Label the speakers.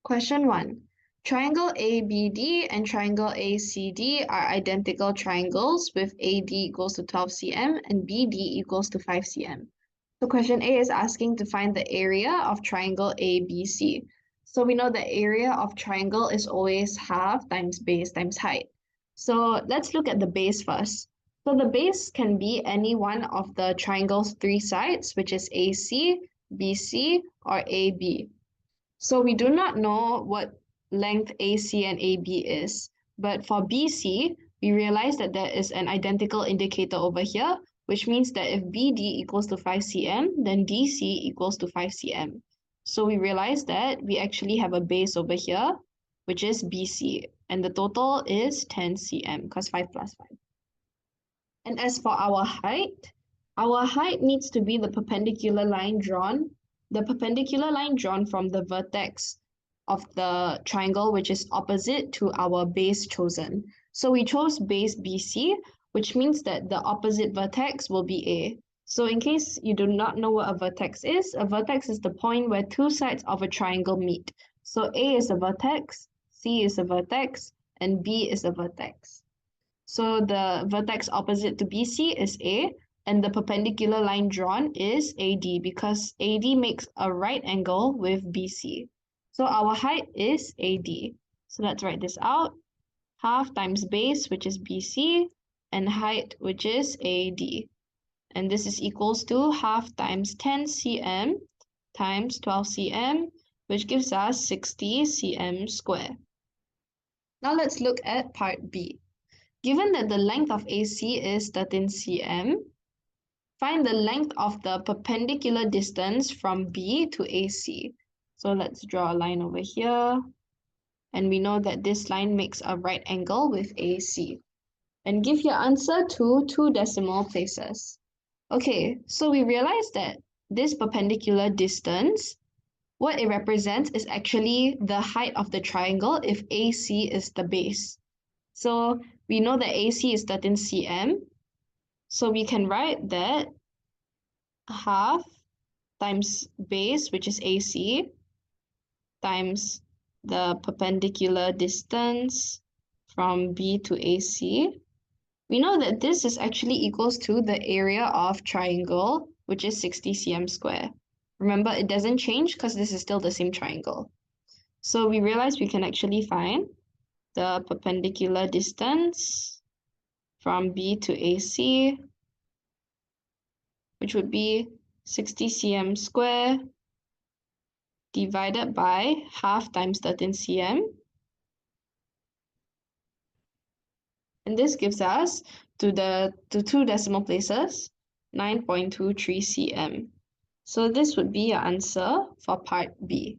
Speaker 1: Question 1. Triangle ABD and triangle ACD are identical triangles with AD equals to 12 cm and BD equals to 5 cm. So question A is asking to find the area of triangle ABC. So we know the area of triangle is always half times base times height. So let's look at the base first. So the base can be any one of the triangle's three sides, which is AC, BC, or AB. So we do not know what length AC and AB is, but for BC, we realize that there is an identical indicator over here, which means that if BD equals to 5 cm, then DC equals to 5 cm. So we realize that we actually have a base over here, which is BC, and the total is 10 cm because 5 plus 5. And as for our height needs to be the perpendicular line drawn from the vertex of the triangle, which is opposite to our base chosen. So we chose base BC, which means that the opposite vertex will be A. So in case you do not know what a vertex is the point where two sides of a triangle meet. So A is a vertex, C is a vertex, and B is a vertex. So the vertex opposite to BC is A, and the perpendicular line drawn is AD because AD makes a right angle with BC. So our height is AD. So let's write this out. Half times base, which is BC, and height, which is AD. And this is equals to half times 10 cm times 12 cm, which gives us 60 cm square. Now let's look at part B. Given that the length of AC is 13 cm, find the length of the perpendicular distance from B to AC. So let's draw a line over here. And we know that this line makes a right angle with AC. And give your answer to 2 decimal places. Okay, so we realize that this perpendicular distance, what it represents is actually the height of the triangle if AC is the base. So we know that AC is 13 cm. So we can write that half times base, which is AC, times the perpendicular distance from B to AC. We know that this is actually equals to the area of triangle, which is 60 cm square. Remember, it doesn't change because this is still the same triangle. So we realize we can actually find the perpendicular distance from B to AC, which would be 60 cm square divided by half times 13 cm. And this gives us, to 2 decimal places, 9.23 cm. So this would be your answer for part B.